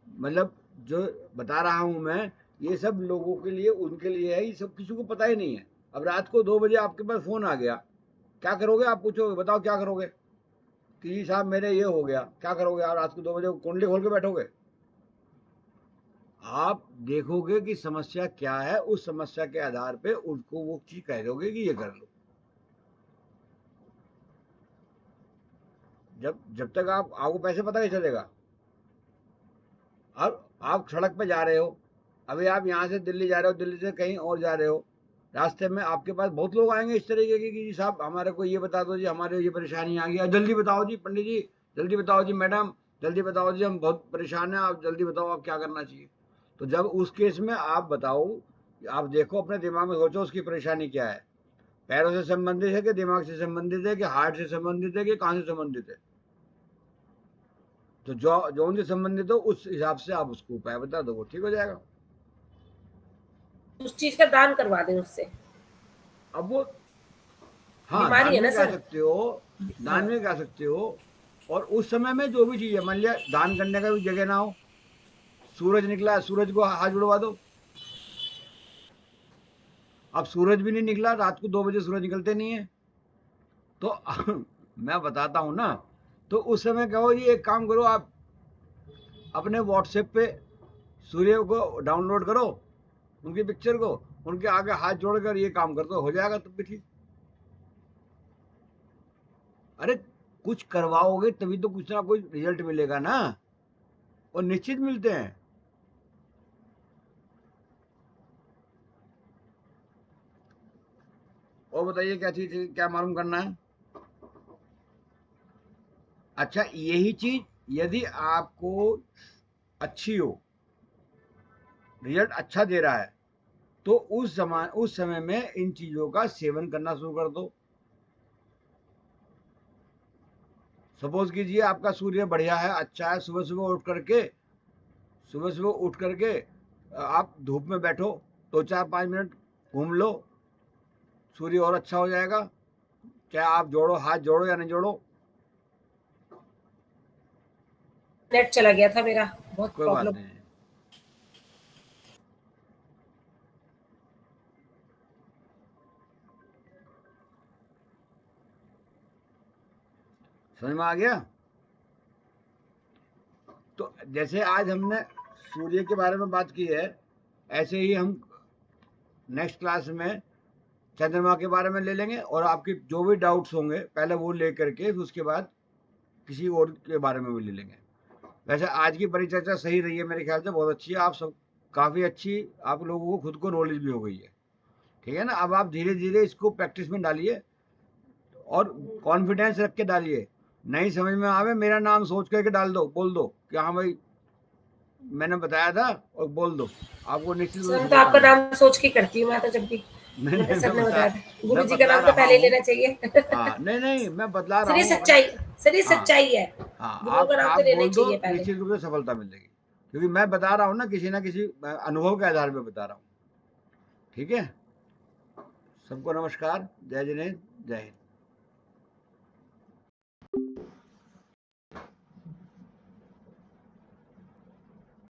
मतलब जो बता रहा हूँ मैं, ये सब लोगों के लिए, उनके लिए है, ये सब किसी को पता ही नहीं है। अब रात को 2 बजे आपके पास फोन आ गया, क्या करोगे? आप पूछोगे बताओ क्या करोगे कि जी साहब मेरे ये हो गया, क्या करोगे? आप रात को 2 बजे कुंडली खोल के बैठोगे? आप देखोगे कि समस्या क्या है, उस समस्या के आधार पे उसको वो चीज कह दोगे कि ये कर लो। जब जब तक आपको पैसे पता कैसे चलेगा? अब आप सड़क पे जा रहे हो, अभी आप यहाँ से दिल्ली जा रहे हो, दिल्ली से कहीं और जा रहे हो, रास्ते में आपके पास बहुत लोग आएंगे इस तरीके के कि जी साहब हमारे को ये बता दो जी, हमारे ये परेशानी आ गई, जल्दी बताओ जी पंडित जी, जल्दी बताओ जी मैडम, जल्दी बताओ जी हम बहुत परेशान हैं, आप जल्दी बताओ आप क्या करना चाहिए। तो जब उस केस में आप बताओ, आप देखो अपने दिमाग में सोचो उसकी परेशानी क्या है, पैरों से संबंधित है कि दिमाग से संबंधित है कि हार्ट से संबंधित है कि कहाँ से संबंधित है। तो जो जो उनसे संबंधित हो उस हिसाब से आप उसको उपाय बता दो, वो ठीक हो जाएगा। उस चीज का दान करवा दें उससे, अब वो, हाँ बीमारी दान है ना में कह सर। सकते हो, दान हाँ, में कह सकते हो। और उस समय में जो भी चीज है, मान लिया दान करने का भी जगह ना हो, सूरज निकला, सूरज को हाथ जुड़वा दो। अब सूरज भी नहीं निकला, रात को 2 बजे सूरज निकलते नहीं है, तो मैं बताता हूँ ना, तो उस समय कहो जी एक काम करो, आप अपने व्हाट्सएप पे सूर्य को डाउनलोड करो, उनकी पिक्चर को, उनके आगे हाथ जोड़कर ये काम कर दो, हो जाएगा तब भी ठीक। अरे कुछ करवाओगे तभी तो कुछ ना कुछ रिजल्ट मिलेगा ना, और निश्चित मिलते हैं। और बताइए क्या चीज, क्या मालूम करना है? अच्छा यही चीज यदि आपको अच्छी हो, रिजल्ट अच्छा दे रहा है, तो उस समय में इन चीजों का सेवन करना शुरू कर दो। सपोज कीजिए आपका सूर्य बढ़िया है, अच्छा है, सुबह सुबह उठ करके आप धूप में बैठो, 2 4 5 मिनट घूम लो, सूर्य और अच्छा हो जाएगा। चाहे आप जोड़ो, हाथ जोड़ो या नहीं जोड़ो, नेट चला गया था मेरा, बहुत कोई बात प्रॉब्लम। नहीं है। समझ में आ गया? तो जैसे आज हमने सूर्य के बारे में बात की है, ऐसे ही हम नेक्स्ट क्लास में चंद्रमा के बारे में ले लेंगे, और आपके जो भी डाउट्स होंगे पहले वो ले करके फिर उसके बाद किसी और के बारे में भी ले लेंगे। वैसे आज की परिचर्चा सही रही है मेरे ख्याल से, बहुत अच्छी है। आप सब काफ़ी अच्छी, आप लोगों को खुद को नॉलेज भी हो गई है, ठीक है ना? अब आप धीरे धीरे इसको प्रैक्टिस में डालिए और कॉन्फिडेंस रख के डालिए। नहीं समझ में आवे मेरा नाम सोच करके डाल दो, बोल दो कि हाँ भाई मैंने बताया था, और बोल दो, आपको निश्चित रूप सर से तो आपका पता नाम सोच के करती हूँ मैं तो, जब भी नहीं मैं तो सर ने मैं बताया बता था गुरु मैं जी का बतला नाम तो रहा पहले हूँ। लेना चाहिए। हाँ नहीं मैं बतला सर रहा ये हूँ। सच्चाई, सर ये हाँ सच्चाई है, हाँ, गुरुओं का नाम आप तो लेना बोल ही दो, चाहिए पहले। निश्चित रूप से सफलता मिलेगी, क्योंकि मैं बता रहा हूँ ना किसी अनुभव के आधार पे बता रहा हूँ। ठीक है, सबको नमस्कार, जय जिनेन्द्र, जय हिंद।